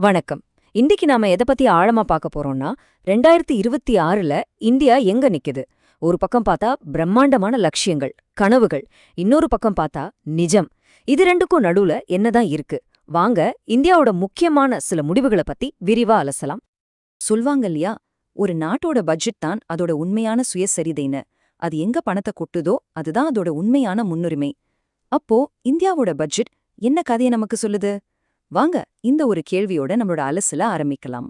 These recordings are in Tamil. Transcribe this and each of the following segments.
வணக்கம். இன்னைக்கு நாம எதை பத்தி ஆழமா பார்க்க போறோம்னா 2026ல இந்தியா எங்க நிக்குது. ஒரு பக்கம் பார்த்தா பிரம்மாண்டமான லட்சியங்கள், கனவுகள், இன்னொரு பக்கம் பார்த்தா நிஜம். இது ரெண்டுக்கும் நடுவுல என்னதான் இருக்கு? வாங்க இந்தியாவோட முக்கியமான சில முடிவுகளை பத்தி விரிவா அலசலாம். சொல்வாங்க இல்லையா, ஒரு நாட்டோட பட்ஜெட் தான் அதோட உண்மையான சுயசரிதைன்னு. அது எங்க பணத்தை கொட்டுதோ அதுதான் அதோட உண்மையான முன்னுரிமை. அப்போ இந்தியாவோட பட்ஜெட் என்ன கதையை நமக்கு சொல்லுது? வாங்க இந்த ஒரு கேள்வியோட நம்மளோட அலசல ஆரம்பிக்கலாம்.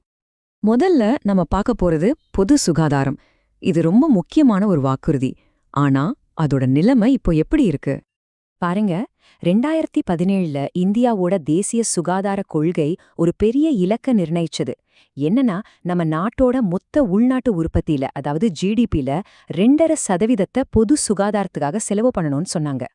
முதல்ல நம்ம பார்க்க போறது பொது சுகாதாரம். இது ரொம்ப முக்கியமான ஒரு வாக்குறுதி. ஆனா அதோட நிலைமை இப்போ எப்படி இருக்கு பாருங்க. 2017ல இந்தியாவோட தேசிய சுகாதார கொள்கை ஒரு பெரிய இலக்க நிர்ணயிச்சது. என்னன்னா, நம்ம நாட்டோட மொத்த உள்நாட்டு உற்பத்தியில, அதாவது ஜிடிபில 2.5% பொது சுகாதாரத்துக்காக செலவு பண்ணணும்னு சொன்னாங்க.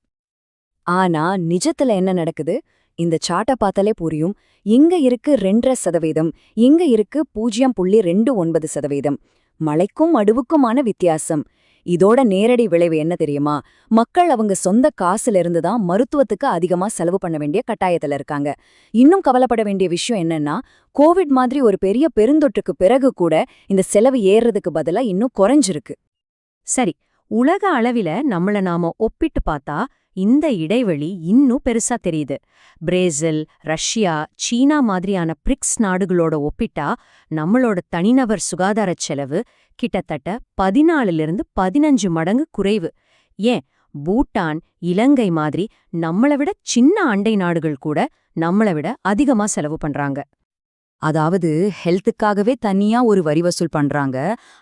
ஆனா நிஜத்துல என்ன நடக்குது? இந்த சார்ட்ட பார்த்தாலே புரியும். இங்க இருக்கு 2.5%, இங்க இருக்கு 0.29%. மலைக்கும் அடுவுக்குமான வித்தியாசம். இதோட நேரடி விளைவு என்ன தெரியுமா? மக்கள் அவங்க சொந்த காசுல இருந்து தான் மருத்துவத்துக்கு அதிகமா செலவு பண்ண வேண்டிய கட்டாயத்துல இருக்காங்க. இன்னும் கவலைப்பட வேண்டிய விஷயம் என்னன்னா, கோவிட் மாதிரி ஒரு பெரிய பெருந்தொற்றுக்கு பிறகு கூட இந்த செலவு ஏறுறதுக்கு பதிலா இன்னும் குறைஞ்சிருக்கு. சரி, உலக அளவில நம்மள நாம ஒப்பிட்டு பார்த்தா இந்த இடைவெளி இன்னும் பெருசா தெரியுது. பிரேசில், ரஷ்யா, சீனா மாதிரியான பிரிக்ஸ் நாடுகளோட ஒப்பிட்டா நம்மளோட தனிநபர் சுகாதாரச் செலவு கிட்டத்தட்ட 14-15 மடங்கு குறைவு. ஏன், பூட்டான், இலங்கை மாதிரி நம்மள விட சின்ன அண்டை நாடுகள் கூட நம்மள விட அதிகமா செலவு பண்றாங்க. அதாவது ஹெல்த்துக்காகவே தனியா ஒரு வரி வசூல் பண்றாங்க.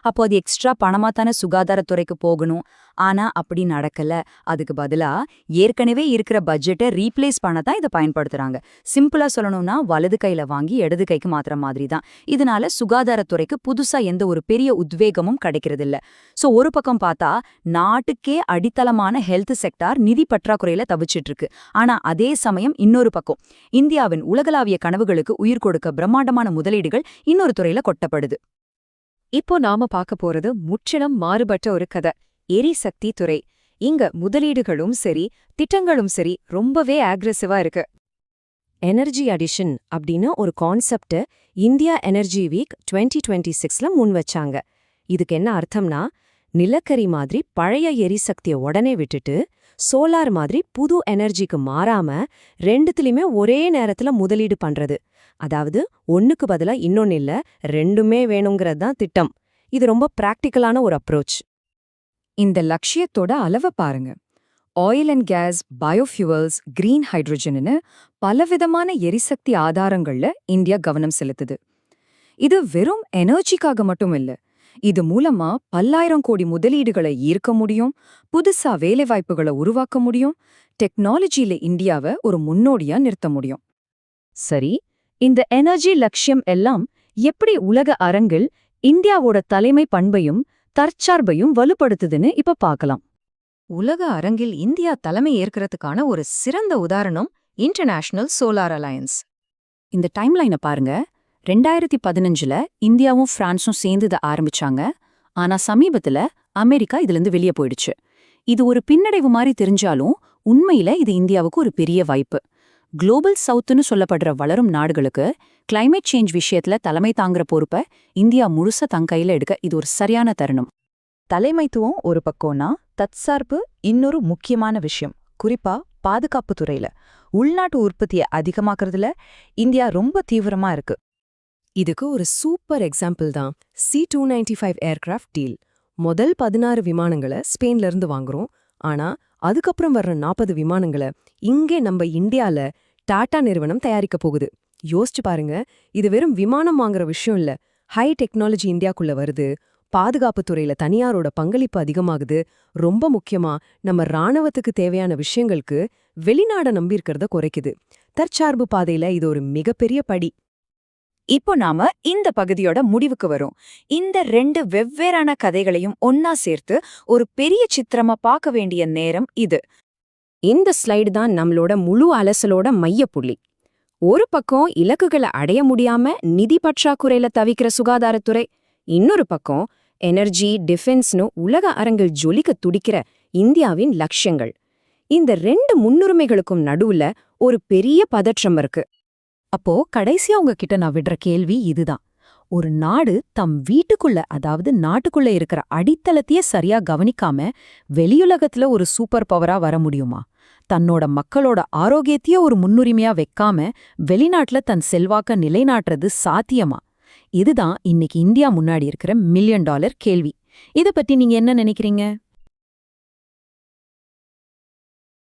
அப்போ அது எக்ஸ்ட்ரா பணமா தானே சுகாதாரத்துறைக்கு போகணும். ஆனா அப்படி நடக்கல. அதுக்கு பதிலா ஏற்கனவே இருக்கிற பட்ஜெட்டை ரீப்ளேஸ் பண்ண தான் இதை பயன்படுத்துறாங்க. சிம்பிளா சொல்லணும்னா வலது கையில வாங்கி இடது கைக்கு மாத்திர மாதிரி தான். இதனால சுகாதாரத்துறைக்கு புதுசா எந்த ஒரு பெரிய உத்வேகமும் கிடைக்கிறதில்ல. சோ ஒரு பக்கம் பார்த்தா நாட்டுக்கே அடித்தளமான ஹெல்த் செக்டார் நிதி பற்றாக்குறையில தவிச்சிட்டு இருக்கு. ஆனா அதே சமயம் இன்னொரு பக்கம் இந்தியாவின் உலகளாவிய கனவுகளுக்கு உயிர் கொடுக்க பிரம்மாண்டமான முதலீடுகள் இன்னொரு துறையில கொட்டப்படுது. இப்போ நாம பார்க்க போறது முற்றிலும் மாறுபட்ட ஒரு கதை. எரிசக்தி துறை. இங்க முதலீடுகளும் சரி, திட்டங்களும் சரி ரொம்பவே அக்ரெசிவா இருக்கு. எனர்ஜி அடிஷன் அப்படின்னு ஒரு கான்செப்ட் இந்தியா எனர்ஜி வீக் 2026ல முன் வச்சாங்க. இதுக்கு என்ன அர்த்தம்னா, நிலக்கரி மாதிரி பழைய எரிசக்தியை உடனே விட்டுட்டு சோலார் மாதிரி புது எனர்ஜிக்கு மாறாம ரெண்டுத்துலயுமே ஒரே நேரத்துல முதலீடு பண்றது. அதாவது ஒன்னுக்கு பதிலா இன்னொன்னு இல்ல, ரெண்டுமே வேணுங்கிறது தான் திட்டம். இது ரொம்ப பிராக்டிக்கலான ஒரு அப்ரோச். இந்த லட்சியத்தோட அளவை பாருங்க. Oil and gas, biofuels, green ஹைட்ரோஜன்னு பலவிதமான எரிசக்தி ஆதாரங்கள்ல இந்தியா கவனம் செலுத்துது. இது வெறும் எனர்ஜிக்காக மட்டும் இல்ல. இது மூலமா பல்லாயிரம் கோடி முதலீடுகளை ஈர்க்க முடியும், புதுசா வேலைவாய்ப்புகளை உருவாக்க முடியும், டெக்னாலஜியில இந்தியாவை ஒரு முன்னோடியா நிறுத்த முடியும். சரி, இந்த எனர்ஜி லட்சியம் எல்லாம் எப்படி உலக அரங்கில் இந்தியாவோட தலைமை பண்பையும் தற்சார்பையும் வலுப்படுத்துதுன்னு இப்ப பார்க்கலாம். உலக அரங்கில் இந்தியா தலைமை ஏற்கிறதுக்கான ஒரு சிறந்த உதாரணம் இன்டர்நேஷனல் சோலார் அலையன்ஸ். இந்த டைம்லைனை பாருங்க. 2015ல இந்தியாவும் பிரான்ஸும் சேர்ந்து இதை ஆரம்பிச்சாங்க. ஆனா சமீபத்துல அமெரிக்கா இதுலேருந்து வெளியே போயிடுச்சு. இது ஒரு பின்னடைவு மாதிரி தெரிஞ்சாலும் உண்மையில இது இந்தியாவுக்கு ஒரு பெரிய வாய்ப்பு. குளோபல் சவுத்துன்னு சொல்லப்படுற வளரும் நாடுகளுக்கு கிளைமேட் சேஞ்ச் விஷயத்துல தலைமை தாங்குற பொறுப்பை இந்தியா முழுச தன் கையில எடுக்க இது ஒரு சரியான தருணம். தலைமைத்துவம் ஒரு பக்கம்னா, தற்சார்பு இன்னொரு முக்கியமான விஷயம். குறிப்பா பாதுகாப்பு துறையில உள்நாட்டு உற்பத்தியை அதிகமாக்குறதுல இந்தியா ரொம்ப தீவிரமா இருக்கு. இதுக்கு ஒரு சூப்பர் எக்ஸாம்பிள் தான் C-295 ஏர்கிராஃப்ட் டீல். முதல் 16 விமானங்களை ஸ்பெயின்ல இருந்து வாங்குறோம். ஆனா அதுக்கப்புறம் வர்ற 40 விமானங்களை இங்கே நம்ம இந்தியால டாடா நிறுவனம் தயாரிக்க போகுது. யோசிச்சு பாருங்க, இது வெறும் விமானம் வாங்குற விஷயம் இல்ல. ஹை டெக்னாலஜி இந்தியாக்குள்ள வருது. பாதுகாப்பு துறையில தனியாரோட பங்களிப்பு அதிகமாகுது. ரொம்ப முக்கியமா நம்ம ராணுவத்துக்கு தேவையான விஷயங்களுக்கு வெளிநாட நம்பியிருக்கிறத குறைக்குது. தற்சார்பு பாதையில இது ஒரு மிகப்பெரிய படி. இப்போ நாம இந்த பகுதியோட முடிவுக்கு வரும். இந்த 2 வெவ்வேறான கதைகளையும் ஒன்னா சேர்த்து ஒரு பெரிய சித்திரமா பார்க்க வேண்டிய நேரம் இது. இந்த ஸ்லைடு தான் நம்மளோட முழு அலசலோட மையப்புள்ளி. ஒரு பக்கம் இலக்குகளை அடைய முடியாம நிதி பற்றாக்குறையில தவிக்கிற சுகாதாரத்துறை, இன்னொரு பக்கம் எனர்ஜி, டிஃபென்ஸ்னு உலக அரங்கில் ஜொலிக்க துடிக்கிற இந்தியாவின் லட்சியங்கள். இந்த 2 முன்னுரிமைகளுக்கும் நடுவுல ஒரு பெரிய பதற்றம் இருக்கு. அப்போ கடைசியா உங்ககிட்ட நான் விடுற கேள்வி இதுதான். ஒரு நாடு தம் வீட்டுக்குள்ள, அதாவது நாட்டுக்குள்ள இருக்கிற அடித்தளத்தையே சரியா கவனிக்காம வெளியுலகத்துல ஒரு சூப்பர் பவரா வர முடியுமா? தன்னோட மக்களோட ஆரோக்கியத்தையே ஒரு முன்னுரிமையா வைக்காம வெளிநாட்டுல தன் செல்வாக்க நிலைநாட்டுறது சாத்தியமா? இதுதான் இன்னைக்கு இந்தியா முன்னாடி இருக்கிற $1 மில்லியன் கேள்வி. இத பத்தி நீங்க என்ன நினைக்கிறீங்க?